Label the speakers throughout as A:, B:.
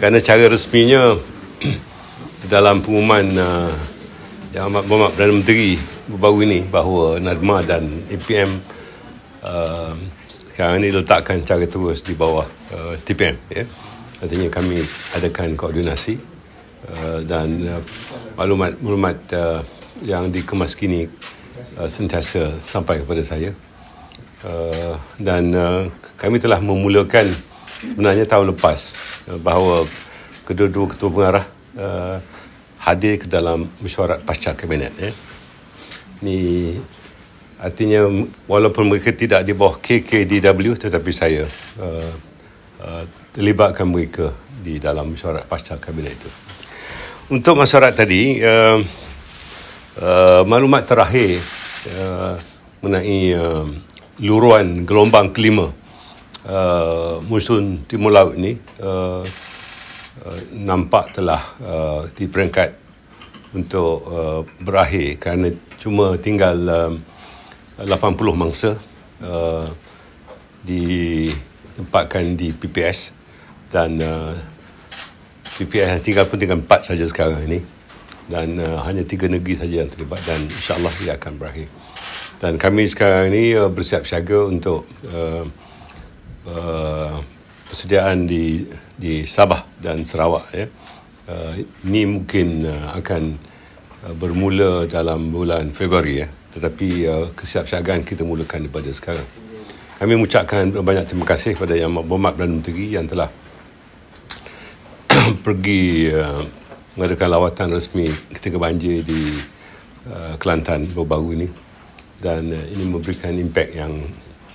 A: Kerana cara resminya dalam pengumuman Yang Amat Berhormat Perdana Menteri baru ini bahawa NADMA dan APM sekarang ini letakkan cara terus di bawah TPM. Artinya kami adakan koordinasi dan maklumat yang dikemas kini sentiasa sampai kepada saya. Dan kami telah memulakan sebenarnya tahun lepas bahawa kedua-dua ketua pengarah hadir ke dalam mesyuarat pasca kabinet. Ini artinya walaupun mereka tidak di bawah KKDW, tetapi saya terlibatkan mereka di dalam mesyuarat pasca kabinet itu. Untuk mesyuarat tadi, maklumat terakhir mengenai luruan gelombang kelima monsun Timur Laut ini nampak telah di peringkat untuk berakhir kerana cuma tinggal 80 mangsa ditempatkan di PPS dan PPS yang tinggal pun tinggal 4 saja sekarang ini dan hanya 3 negeri saja yang terlibat dan insyaAllah ia akan berakhir. Dan kami sekarang ini bersiap siaga untuk persediaan di Sabah dan Sarawak. Ini mungkin akan bermula dalam bulan Februari, tetapi kesiapsiagaan kita mulakan daripada sekarang. Kami mengucapkan banyak terima kasih kepada Yang Amat Berhormat Perdana Menteri yang telah pergi mengadakan lawatan resmi ketika banjir di Kelantan baru-baru ini, dan ini memberikan impak yang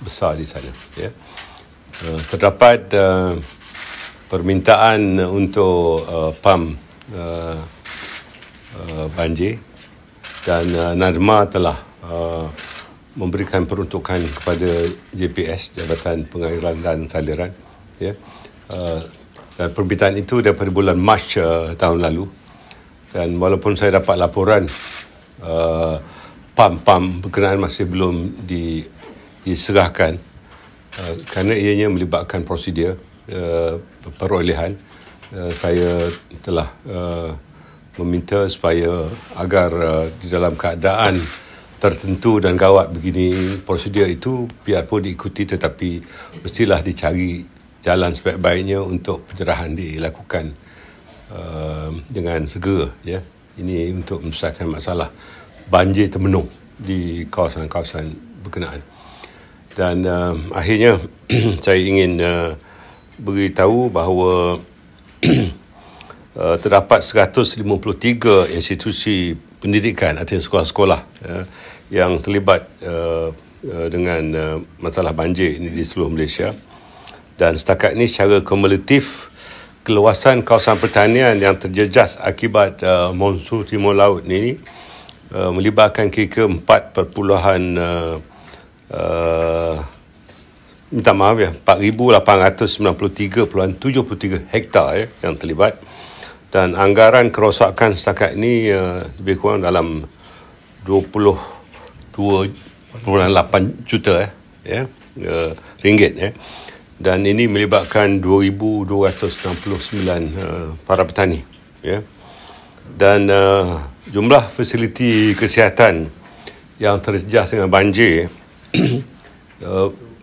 A: besar di sana. Terdapat permintaan untuk pam banjir dan NADMA telah memberikan peruntukan kepada JPS, Jabatan Pengairan dan Saliran, dan permintaan itu daripada bulan Mac tahun lalu. Dan walaupun saya dapat laporan pam berkenaan masih belum diserahkan kerana ianya melibatkan prosedur perolehan, saya telah meminta supaya agar di dalam keadaan tertentu dan gawat begini, prosedur itu biarpun diikuti tetapi mestilah dicari jalan sebaik-baiknya untuk pencerahan dilakukan dengan segera. Ini untuk menyelesaikan masalah banjir termenung di kawasan-kawasan berkenaan. Dan akhirnya saya ingin beritahu bahawa terdapat 153 institusi pendidikan atau sekolah-sekolah yang terlibat dengan masalah banjir ini di seluruh Malaysia. Dan setakat ini secara kumulatif keluasan kawasan pertanian yang terjejas akibat monsun Timur Laut ini melibatkan kira-kira 4,893.73 hektar yang terlibat, dan anggaran kerosakan setakat ini lebih kurang dalam 22.8 juta ringgit. Dan ini melibatkan 2,269 para petani. Dan jumlah fasiliti kesihatan yang terjejas dengan banjir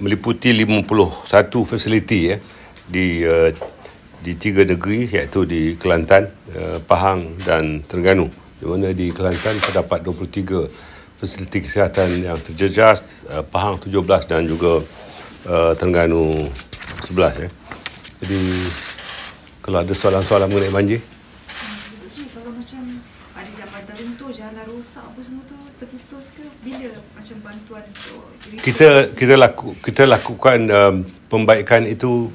A: meliputi 51 fasiliti di 3 negeri, iaitu di Kelantan, Pahang dan Terengganu. Di mana di Kelantan terdapat 23 fasiliti kesihatan yang terjejas, Pahang 17 dan juga Terengganu 11. Jadi kalau ada soalan-soalan mengenai banjir.
B: Kalau macam ada jambatan runtuh, jalan rosak apa semua tu terputus ke? Bila macam bantuan untuk
A: kita lakukan pembaikan itu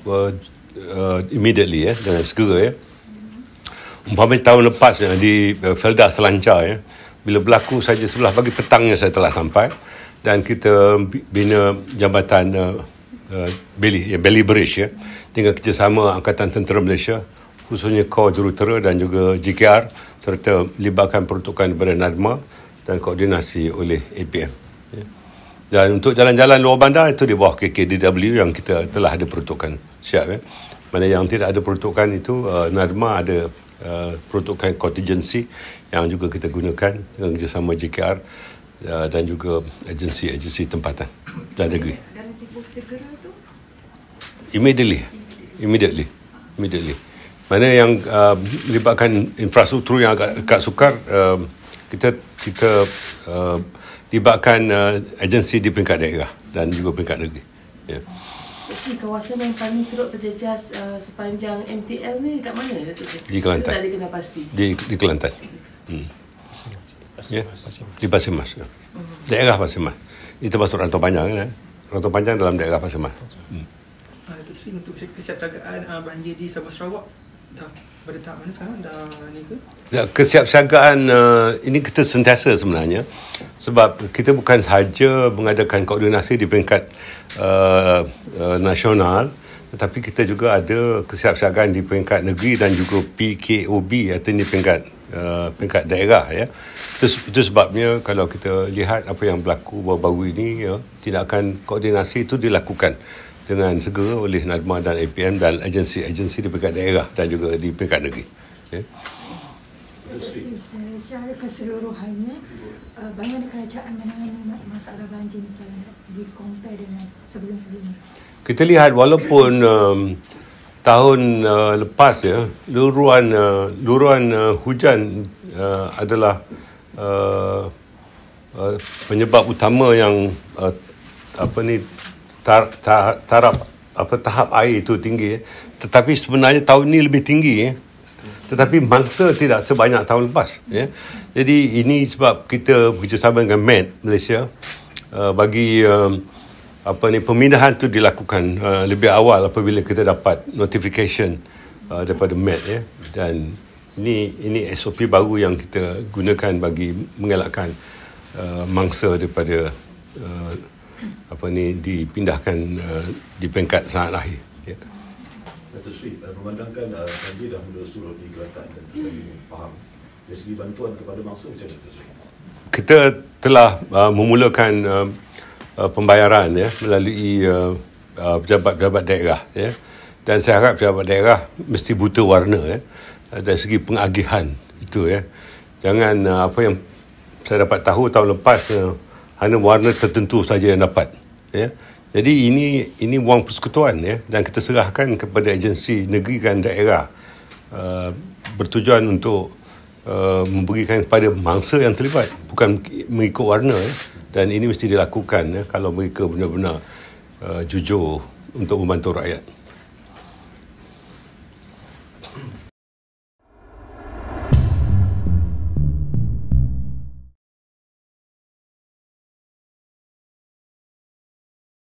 A: immediately, dengan segera. Umpamanya tahun lepas di Felda Selancar, bila berlaku saja sebelah pagi petangnya saya telah sampai, dan kita bina jambatan Belly Bridge dengan kerjasama Angkatan Tentera Malaysia, khususnya Kor Jurutera dan juga GKR, serta melibatkan peruntukan daripada NADMA dan koordinasi oleh APM. Dan untuk jalan-jalan luar bandar itu di bawah KKDW yang kita telah ada peruntukan siap. Mana yang tidak ada peruntukan itu, NADMA ada peruntukan contingency yang juga kita gunakan dengan kerjasama JKR dan juga agensi-agensi tempatan dan negeri.
B: Dalam tempoh segera tu?
A: Immediately. Mana yang melibatkan infrastruktur yang agak sukar, kita libatkan agensi di peringkat daerah dan juga peringkat negeri. Ya.
C: Jadi kawasan yang paling teruk terjejas sepanjang MTL ni kat mana?
A: Di Kelantan.
C: Tak dikenal pasti.
A: Di Kelantan. Ya. Di Pasir Mas. Ya. Daerah Pasir Mas. Itu termasuk Rantau Panjang kan? Rantau Panjang dalam daerah Pasir Mas.
D: Itu sih untuk kesiapsiagaan banjir di Sabah Sarawak dah pada tahap mana sekarang dah ni ke?
A: Ya, kesiapsiagaan ini kita sentiasa sebenarnya, sebab kita bukan sahaja mengadakan koordinasi di peringkat nasional, tetapi kita juga ada kesiapsiagaan di peringkat negeri dan juga PKOB atau di peringkat daerah ya. Itu sebabnya kalau kita lihat apa yang berlaku baru-baru ini ya, tindakan koordinasi itu dilakukan dengan segera oleh NADMA dan APM dan agensi-agensi di peringkat daerah dan juga di peringkat negeri. Ya.
E: Secara keseluruhannya, bagaimana kerajaan menangani masalah banjir di compare dengan sebelum-sebelumnya?
A: Kita lihat walaupun tahun lepas ya, luruan hujan adalah penyebab utama yang tahap air itu tinggi, tetapi sebenarnya tahun ini lebih tinggi ya. Tetapi mangsa tidak sebanyak tahun lepas ya. Jadi ini sebab kita bekerjasama dengan MET Malaysia bagi pemindahan itu dilakukan lebih awal apabila kita dapat notification daripada MET ya. Dan ini SOP baru yang kita gunakan bagi mengelakkan mangsa daripada dipindahkan di peringkat sangat lahir. Ya.
F: Datuk Seri, memandangkan banjir dah mula surut di Kelantan dan kita faham dari segi bantuan kepada mangsa macam mana, Datuk Seri?
A: Kita telah memulakan pembayaran ya melalui pejabat-pejabat daerah ya. Dan saya harap pejabat daerah mesti buta warna ya dari segi pengagihan itu ya. Jangan apa yang saya dapat tahu tahun lepas hanya warna tertentu saja yang dapat ya. Jadi ini wang persekutuan ya, dan kita serahkan kepada agensi negeri dan daerah bertujuan untuk memberikan kepada mangsa yang terlibat, bukan mengikut warna ya. Dan ini mesti dilakukan ya, kalau mereka benar-benar jujur untuk membantu rakyat.